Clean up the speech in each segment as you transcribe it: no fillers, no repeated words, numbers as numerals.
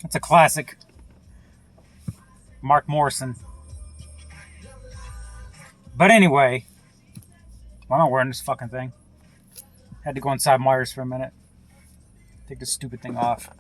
It's a classic. Mark Morrison. But anyway, why am I wearing this fucking thing? Had to go inside Myers for a minute. Take this stupid thing off.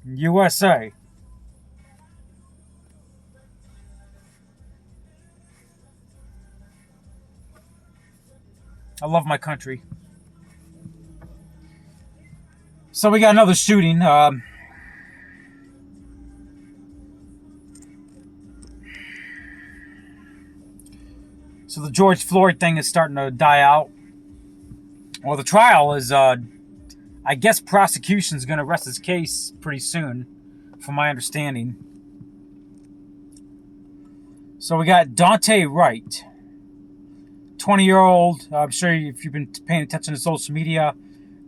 USA. I love my country. So we got another shooting. So the George Floyd thing is starting to die out. Well, the trial is, I guess prosecution's going to rest its case pretty soon, from my understanding. So we got Daunte Wright, 20-year-old. I'm sure if you've been paying attention to social media,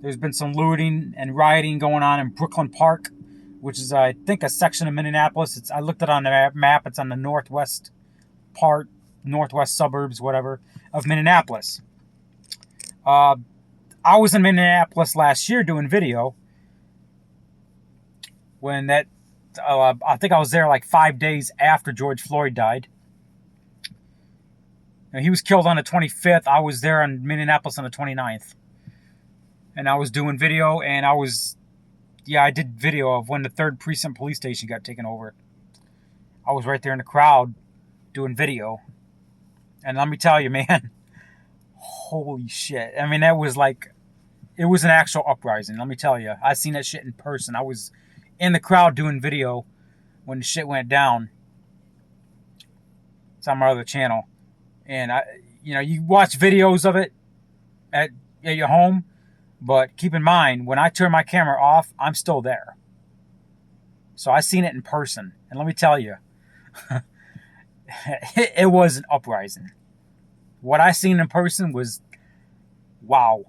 there's been some looting and rioting going on in Brooklyn Park, which is, I think, a section of Minneapolis. I looked it on the map. It's on the northwest part, northwest suburbs, whatever, of Minneapolis. I was in Minneapolis last year doing video when that, I think I was there like 5 days after George Floyd died. Now, he was killed on the 25th. I was there in Minneapolis on the 29th. And I was doing video, and I did video of when the 3rd Precinct Police Station got taken over. I was right there in the crowd doing video. And let me tell you, man, holy shit. I mean, that was like, it was an actual uprising. Let me tell you, I seen that shit in person. I was in the crowd doing video when the shit went down. It's on my other channel. And you watch videos of it at your home, but keep in mind, when I turn my camera off, I'm still there. So I seen it in person. And let me tell you, it was an uprising. What I seen in person was, wow.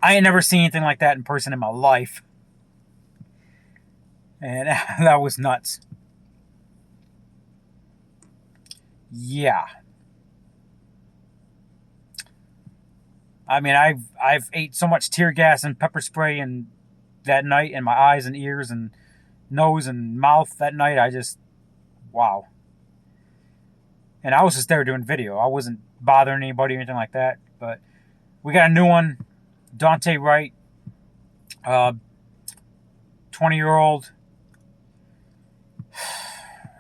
I ain't never seen anything like that in person in my life. And that was nuts. Yeah. I mean, I've ate so much tear gas and pepper spray and that night in my eyes and ears and nose and mouth that night. Wow. And I was just there doing video. I wasn't bothering anybody or anything like that. But we got a new one. Daunte Wright. 20-year-old.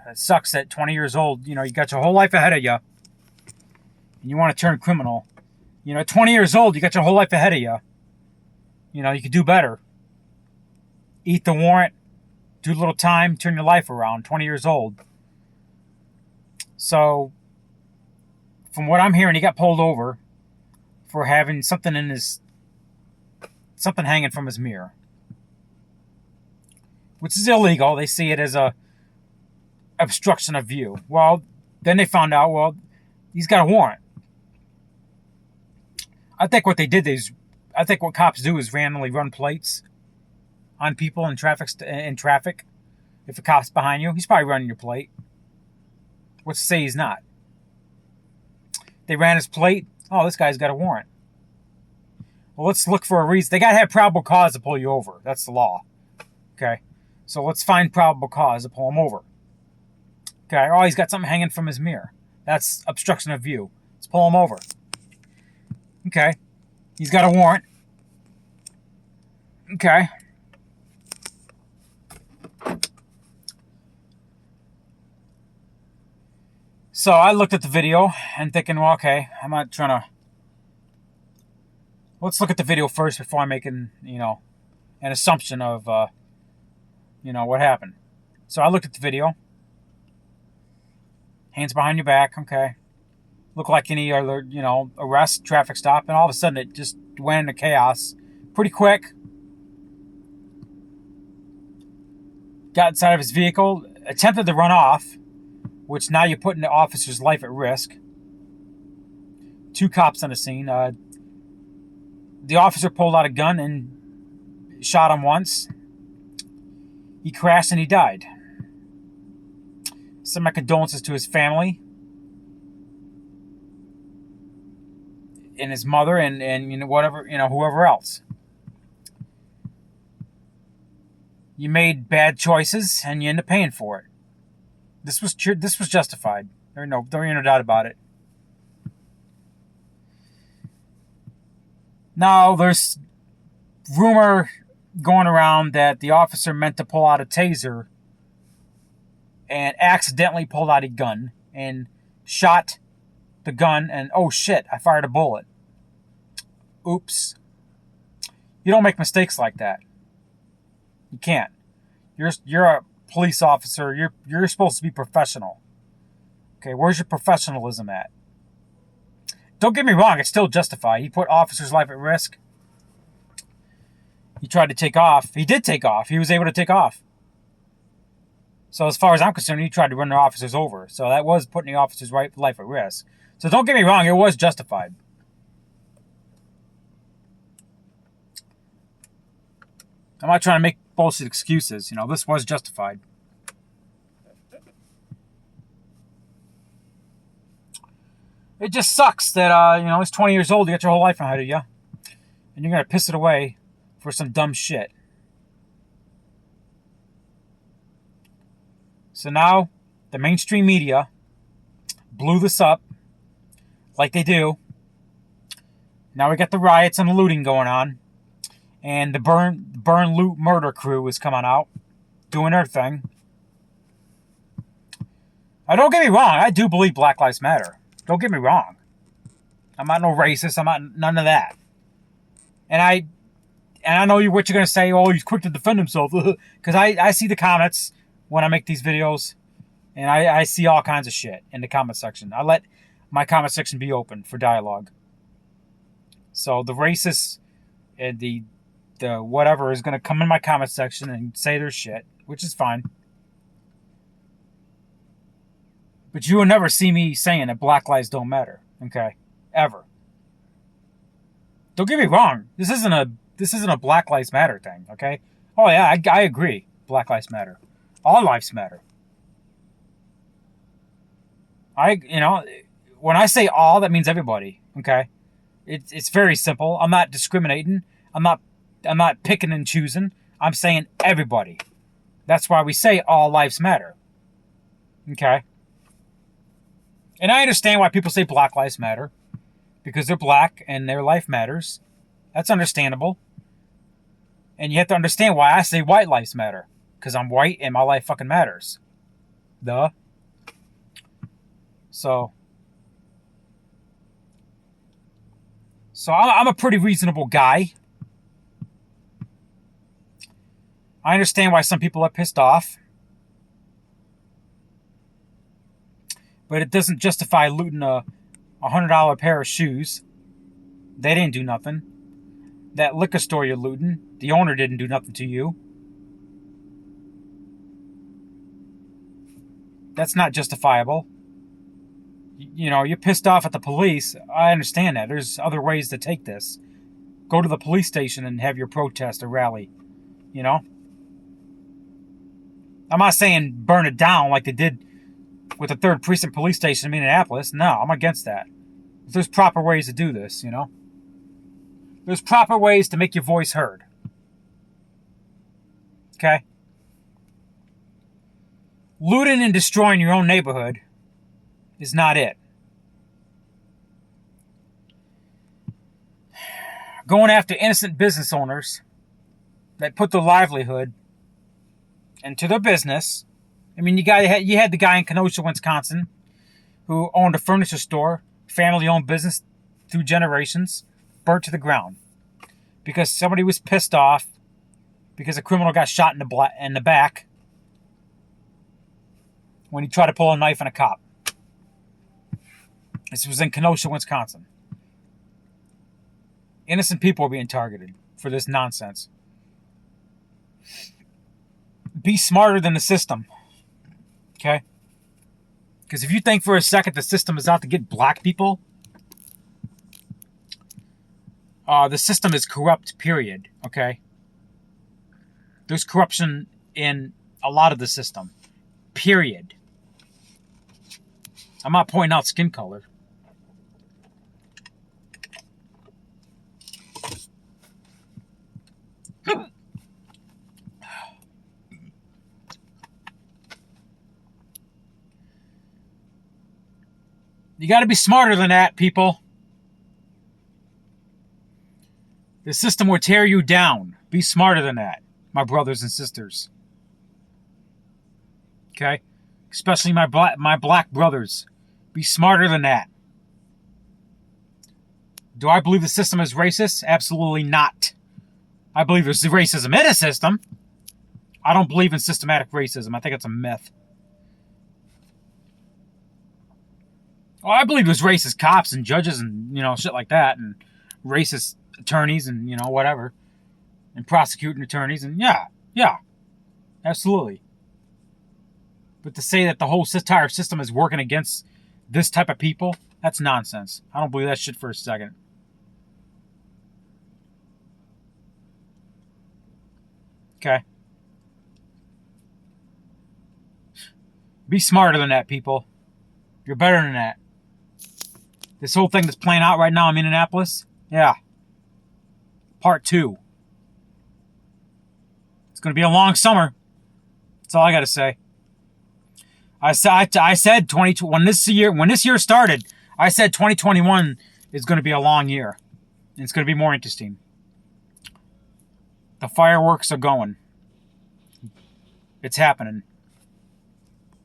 It sucks that 20 years old, you got your whole life ahead of you. And you want to turn criminal. 20 years old, you got your whole life ahead of you. You could do better. Eat the warrant. Do a little time. Turn your life around. 20 years old. So, from what I'm hearing, he got pulled over for having something hanging from his mirror, which is illegal. They see it as a obstruction of view. Well, then they found out, he's got a warrant. I think what they did is, I think what cops do is randomly run plates on people in traffic. If a cop's behind you, he's probably running your plate. What's to say he's not? They ran his plate. Oh, this guy's got a warrant. Well, let's look for a reason. They got to have probable cause to pull you over. That's the law. Okay? So let's find probable cause to pull him over. Okay? Oh, he's got something hanging from his mirror. That's obstruction of view. Let's pull him over. Okay? He's got a warrant. Okay? So I looked at the video and thinking, well, okay, I'm not trying to... Let's look at the video first before I'm making, an assumption of, what happened. So I looked at the video. Hands behind your back, okay. Looked like any other, arrest, traffic stop, and all of a sudden it just went into chaos pretty quick. Got inside of his vehicle, attempted to run off, which now you're putting the officer's life at risk. 2 cops on the scene. The officer pulled out a gun and shot him once. He crashed and he died. Send my condolences to his family. and his mother and whatever, whoever else. You made bad choices and you end up paying for it. This was justified. There ain't no doubt about it. Now there's rumor going around that the officer meant to pull out a taser and accidentally pulled out a gun and shot the gun, and oh shit, I fired a bullet. Oops. You don't make mistakes like that. You can't. You're a police officer. You're supposed to be professional. Okay, where's your professionalism at? Don't get me wrong, it's still justified. He put officers' life at risk. He tried to take off. He did take off. He was able to take off. So as far as I'm concerned, he tried to run the officers over. So that was putting the officers' life at risk. So don't get me wrong, it was justified. I'm not trying to make bullshit excuses. This was justified. It just sucks that, he's 20 years old, you got your whole life ahead of you, and you're going to piss it away for some dumb shit. So now, the mainstream media blew this up, like they do. Now we got the riots and the looting going on, and the burn, loot, murder crew is coming out, doing their thing. Now, don't get me wrong, I do believe Black Lives Matter. Don't get me wrong. I'm not no racist. I'm not none of that. And I know what you're going to say. Oh, he's quick to defend himself. Because I see the comments when I make these videos. And I see all kinds of shit in the comment section. I let my comment section be open for dialogue. So the racists and the whatever is going to come in my comment section and say their shit, which is fine. But you will never see me saying that black lives don't matter, okay? Ever. Don't get me wrong. This isn't a Black Lives Matter thing, okay? Oh yeah, I agree. Black Lives Matter. All lives matter. When I say all, that means everybody, okay? It's very simple. I'm not discriminating. I'm not picking and choosing. I'm saying everybody. That's why we say all lives matter. Okay? And I understand why people say Black Lives Matter. Because they're black and their life matters. That's understandable. And you have to understand why I say white lives matter. Because I'm white and my life fucking matters. Duh. So I'm a pretty reasonable guy. I understand why some people are pissed off. But it doesn't justify looting a $100 pair of shoes. They didn't do nothing. That liquor store you're looting, the owner didn't do nothing to you. That's not justifiable. You're pissed off at the police. I understand that. There's other ways to take this. Go to the police station and have your protest or rally. I'm not saying burn it down like they did with the 3rd Precinct Police Station in Minneapolis. No, I'm against that. But there's proper ways to do this, There's proper ways to make your voice heard. Okay? Looting and destroying your own neighborhood is not it. Going after innocent business owners that put their livelihood into their business. I mean, you had the guy in Kenosha, Wisconsin, who owned a furniture store, family-owned business through generations, burnt to the ground because somebody was pissed off because a criminal got shot in the back when he tried to pull a knife on a cop. This was in Kenosha, Wisconsin. Innocent people are being targeted for this nonsense. Be smarter than the system. Okay? Because if you think for a second the system is out to get black people, the system is corrupt, period. Okay? There's corruption in a lot of the system. Period. I'm not pointing out skin color. You got to be smarter than that, people. The system will tear you down. Be smarter than that, my brothers and sisters. Okay? Especially my black brothers. Be smarter than that. Do I believe the system is racist? Absolutely not. I believe there's racism in a system. I don't believe in systematic racism. I think it's a myth. Well, I believe there's racist cops and judges and, shit like that, and racist attorneys and, whatever, and prosecuting attorneys, and yeah, absolutely. But to say that the whole entire system is working against this type of people, that's nonsense. I don't believe that shit for a second. Okay? Be smarter than that, people. You're better than that. This whole thing that's playing out right now in Indianapolis, yeah. Part 2. It's going to be a long summer. That's all I got to say. I said when this year started, I said 2021 is going to be a long year. And it's going to be more interesting. The fireworks are going. It's happening.